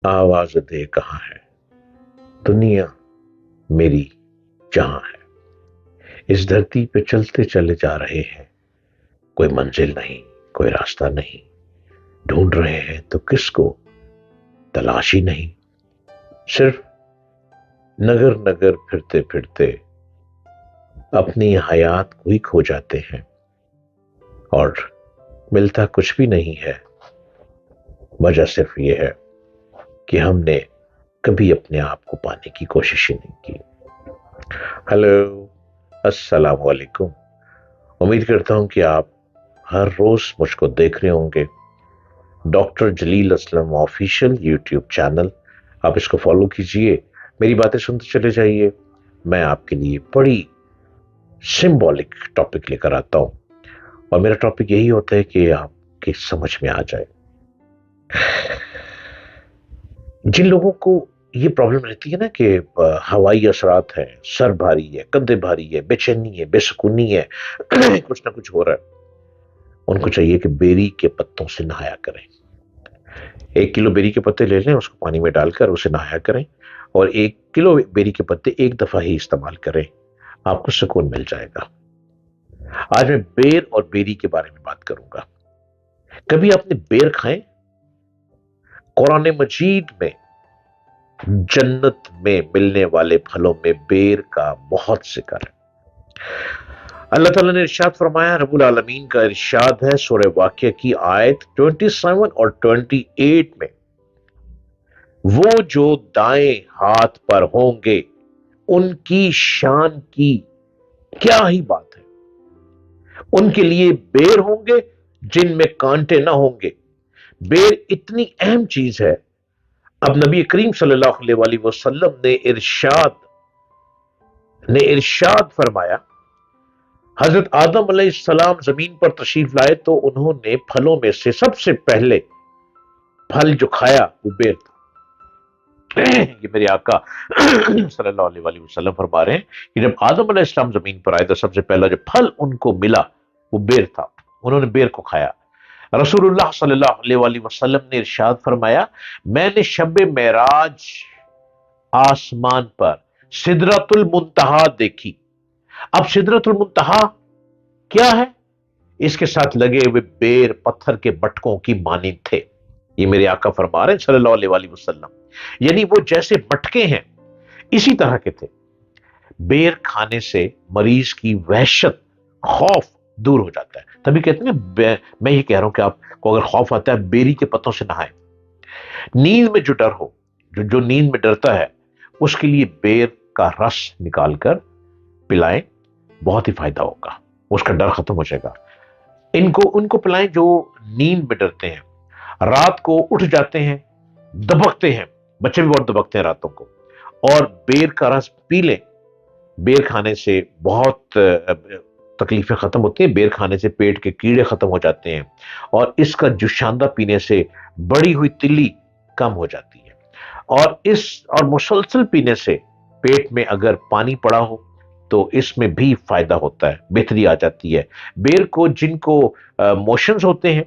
آواز دے کہاں ہے دنیا میری جہاں ہے. اس دھرتی پہ چلتے چلے جا رہے ہیں. کوئی منزل نہیں, کوئی راستہ نہیں. ڈھونڈ رہے ہیں تو کس کو تلاش ہی نہیں. صرف نگر نگر پھرتے پھرتے اپنی حیات کو ہی کھو جاتے ہیں اور ملتا کچھ بھی نہیں ہے. وجہ صرف یہ ہے کہ ہم نے کبھی اپنے آپ کو پانے کی کوشش ہی نہیں کی. ہیلو, السلام علیکم. امید کرتا ہوں کہ آپ ہر روز مجھ کو دیکھ رہے ہوں گے. ڈاکٹر جلیل اسلم آفیشیل یوٹیوب چینل, آپ اس کو فالو کیجئے, میری باتیں سنتے چلے جائیے. میں آپ کے لیے بڑی سمبولک ٹاپک لے کر آتا ہوں, اور میرا ٹاپک یہی ہوتا ہے کہ آپ کی سمجھ میں آ جائے. جن لوگوں کو یہ پرابلم رہتی ہے نا کہ ہوائی اثرات ہیں, سر بھاری ہے, کندھے بھاری ہے, بے چینی ہے, بے سکونی ہے, کچھ نہ کچھ ہو رہا ہے, ان کو چاہیے کہ بیری کے پتوں سے نہایا کریں. 1 کلو بیری کے پتے لے لیں, اس کو پانی میں ڈال کر اسے نہایا کریں, اور 1 کلو بیری کے پتے ایک دفعہ ہی استعمال کریں. آپ کو سکون مل جائے گا. آج میں بیر اور بیری کے بارے میں بات کروں گا. کبھی آپ نے بیر کھائیں؟ قرآن مجید میں جنت میں ملنے والے پھلوں میں بیر کا بہت ذکر ہے. اللہ تعالیٰ نے ارشاد فرمایا, رب العالمین کا ارشاد ہے سورہ واقعہ کی آیت 27 اور 28 میں, وہ جو دائیں ہاتھ پر ہوں گے ان کی شان کی کیا ہی بات ہے. ان کے لیے بیر ہوں گے جن میں کانٹے نہ ہوں گے. بیر اتنی اہم چیز ہے. اب نبی کریم صلی اللہ علیہ وآلہ وسلم نے ارشاد فرمایا, حضرت آدم علیہ السلام زمین پر تشریف لائے تو انہوں نے پھلوں میں سے سب سے پہلے پھل جو کھایا وہ بیر تھا. یہ میرے آقا صلی اللہ علیہ وآلہ وسلم فرما رہے ہیں کہ جب آدم علیہ السلام زمین پر آئے تو سب سے پہلا جو پھل ان کو ملا وہ بیر تھا. انہوں نے بیر کو کھایا. رسول اللہ صلی اللہ علیہ وآلہ وسلم نے ارشاد فرمایا, میں نے شب معراج آسمان پر سدرۃ المنتہا دیکھی. اب سدرۃ المنتہا کیا ہے؟ اس کے ساتھ لگے ہوئے بیر پتھر کے بٹکوں کی مانند تھے. یہ میرے آقا فرما رہے ہیں صلی اللہ علیہ وآلہ وسلم, یعنی وہ جیسے بٹکے ہیں اسی طرح کے تھے. بیر کھانے سے مریض کی وحشت, خوف دور ہو جاتا ہے. تبھی کہتے ہیں میں یہ کہہ رہا ہوں کہ آپ کو اگر خوف آتا ہے بیری کے پتوں سے نہائیں. نیند میں جو ڈر ہو, جو نیند میں ڈرتا ہے, اس کے لیے بیر کا رس نکال کر پلائیں, بہت ہی فائدہ ہوگا, اس کا ڈر ختم ہو جائے گا. ان کو پلائیں جو نیند میں ڈرتے ہیں, رات کو اٹھ جاتے ہیں, دبکتے ہیں, بچے بھی بہت دبکتے ہیں راتوں کو, اور بیر کا رس پی لیں. بیر کھانے سے بہت تکلیفیں ختم ہوتی ہیں. بیر کھانے سے پیٹ کے کیڑے ختم ہو جاتے ہیں, اور اس کا جوشاندہ پینے سے بڑی ہوئی تلی کم ہو جاتی ہے. اور مسلسل پینے سے پیٹ میں اگر پانی پڑا ہو تو اس میں بھی فائدہ ہوتا ہے, بہتری آ جاتی ہے. بیر کو جن کو موشنز ہوتے ہیں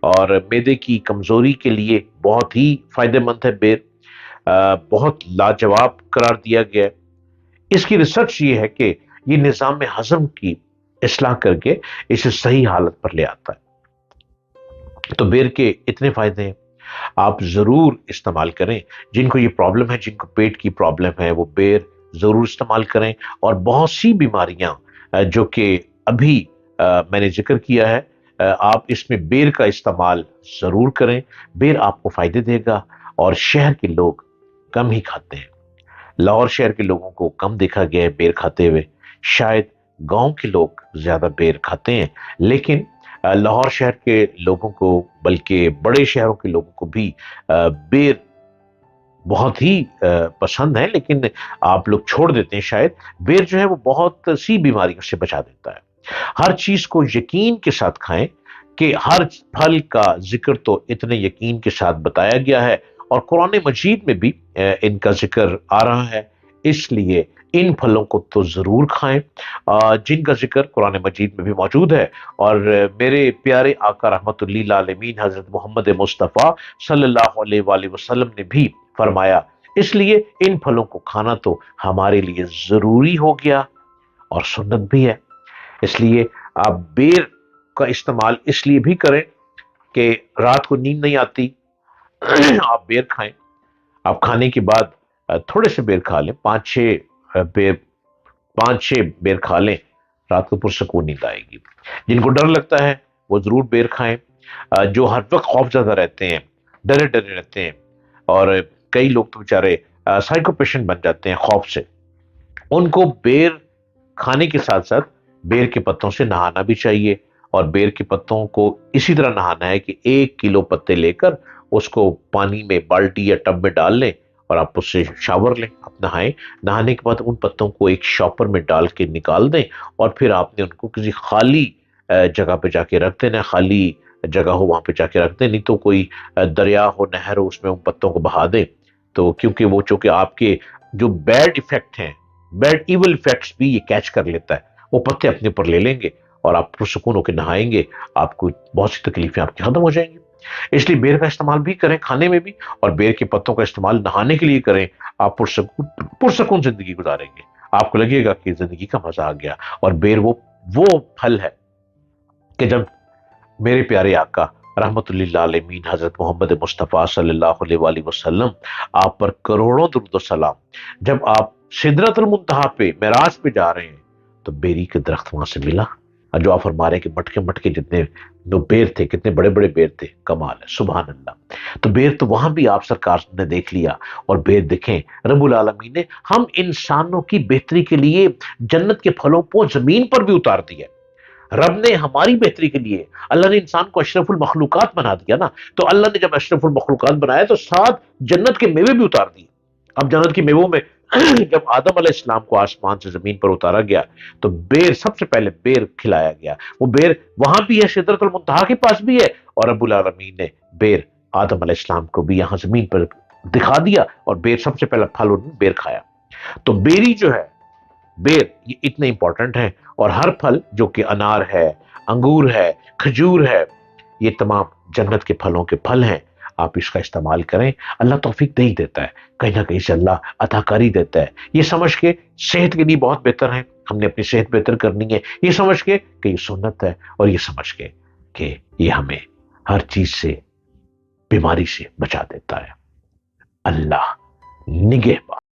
اور معدے کی کمزوری کے لیے بہت ہی فائدہ مند ہے بیر, بہت لاجواب قرار دیا گیا ہے. اس کی ریسرچ یہ ہے کہ یہ نظام ہضم کی اصلاح کر کے اسے صحیح حالت پر لے آتا ہے. تو بیر کے اتنے فائدے ہیں, آپ ضرور استعمال کریں. جن کو یہ پرابلم ہے, جن کو پیٹ کی پرابلم ہے, وہ بیر ضرور استعمال کریں. اور بہت سی بیماریاں جو کہ ابھی میں نے ذکر کیا ہے, آپ اس میں بیر کا استعمال ضرور کریں. بیر آپ کو فائدے دے گا. اور شہر کے لوگ کم ہی کھاتے ہیں. لاہور شہر کے لوگوں کو کم دیکھا گیا ہے بیر کھاتے ہوئے. شاید گاؤں کے لوگ زیادہ بیر کھاتے ہیں, لیکن لاہور شہر کے لوگوں کو, بلکہ بڑے شہروں کے لوگوں کو بھی بیر بہت ہی پسند ہے, لیکن آپ لوگ چھوڑ دیتے ہیں شاید. بیر جو ہے وہ بہت سی بیماریوں سے بچا دیتا ہے. ہر چیز کو یقین کے ساتھ کھائیں, کہ ہر پھل کا ذکر تو اتنے یقین کے ساتھ بتایا گیا ہے, اور قرآن مجید میں بھی ان کا ذکر آ رہا ہے. اس لیے ان پھلوں کو تو ضرور کھائیں جن کا ذکر قرآن مجید میں بھی موجود ہے، اور میرے پیارے آقا رحمت اللہ عالمین حضرت محمد مصطفیٰ صلی اللہ علیہ وآلہ وسلم نے بھی فرمایا۔ اس لیے ان پھلوں کو کھانا تو ہمارے لیے ضروری ہو گیا اور سنت بھی ہے۔ اس لیے آپ بیر کا استعمال اس لیے بھی کریں کہ رات کو نیند نہیں آتی، آپ بیر کھائیں۔ آپ کھانے کے بعد تھوڑے سے بیر کھا لیں، بیر 5 6 بیر کھا لیں، رات کو پرسکون نیند آئے گی۔ جن کو ڈر لگتا ہے وہ ضرور بیر کھائیں۔ جو ہر وقت خوف زدہ رہتے ہیں، ڈرے ڈرے رہتے ہیں، اور کئی لوگ تو بیچارے سائیکو پیشنٹ بن جاتے ہیں خوف سے، ان کو بیر کھانے کے ساتھ ساتھ بیر کے پتوں سے نہانا بھی چاہیے۔ اور بیر کے پتوں کو اسی طرح نہانا ہے کہ 1 کلو پتے لے کر اس کو پانی میں بالٹی یا ٹب میں ڈال لیں اور آپ اس سے شاور لیں، آپ نہائیں۔ نہانے کے بعد ان پتوں کو ایک شاپر میں ڈال کے نکال دیں، اور پھر آپ نے ان کو کسی خالی جگہ پہ جا کے رکھ دینا، خالی جگہ ہو وہاں پہ جا کے رکھ دیں، نہیں تو کوئی دریا ہو، نہر ہو، اس میں ان پتوں کو بہا دیں، تو کیونکہ وہ چونکہ آپ کے جو بیڈ ایفیکٹ ہیں، بیڈ ایول ایفیکٹس بھی یہ کیچ کر لیتا ہے، وہ پتے اپنے اوپر لے لیں گے اور آپ پرسکون ہو کے نہائیں گے، آپ کو بہت سی تکلیفیں آپ کی ختم ہو جائیں گی۔ اس لیے بیر کا استعمال بھی کریں کھانے میں بھی، اور بیر کے پتوں کا استعمال نہانے کے لیے کریں۔ آپ پرسکون زندگی گزاریں گے، آپ کو لگے گا کہ زندگی کا مزہ آ گیا۔ اور بیر وہ پھل ہے کہ جب میرے پیارے آقا رحمت اللہ عالمین حضرت محمد مصطفیٰ صلی اللہ علیہ وآلہ وسلم آپ پر کروڑوں درود و سلام، جب آپ سدرۃ المنتہا پہ معراج پہ جا رہے ہیں تو بیری کے درخت وہاں سے ملا، اور جو آپ فرما رہے ہیں کہ مٹکے مٹکے جتنے جو بیر تھے، کتنے بڑے بڑے بیر تھے، کمال ہے، سبحان اللہ۔ تو بیر تو وہاں بھی آپ سرکار نے دیکھ لیا، اور بیر دیکھیں رب العالمین نے ہم انسانوں کی بہتری کے لیے جنت کے پھلوں کو زمین پر بھی اتار دیا۔ رب نے ہماری بہتری کے لیے، اللہ نے انسان کو اشرف المخلوقات بنا دیا نا، تو اللہ نے جب اشرف المخلوقات بنایا تو ساتھ جنت کے میوے بھی اتار دیے۔ اب جنت کے میووں میں جب آدم علیہ السلام کو آسمان سے زمین پر اتارا گیا تو بیر، سب سے پہلے بیر کھلایا گیا۔ وہ بیر وہاں بھی ہے، سدرۃ المنتہا کے پاس بھی ہے، اور رب العالمین نے بیر آدم علیہ السلام کو بھی یہاں زمین پر دکھا دیا، اور بیر سب سے پہلا پھل انہوں نے بیر کھایا۔ تو بیری جو ہے، بیر، یہ اتنے امپورٹنٹ ہیں، اور ہر پھل جو کہ انار ہے، انگور ہے، کھجور ہے، یہ تمام جنت کے پھلوں کے پھل ہیں۔ آپ اس کا استعمال کریں، اللہ توفیق دے ہی دیتا ہے، کہیں نہ کہیں سے اللہ عطا کر ہی دیتا ہے۔ یہ سمجھ کے صحت کے لیے بہت بہتر ہے، ہم نے اپنی صحت بہتر کرنی ہے، یہ سمجھ کے کہ یہ سنت ہے، اور یہ سمجھ کے کہ یہ ہمیں ہر چیز سے، بیماری سے بچا دیتا ہے۔ اللہ نگہبان۔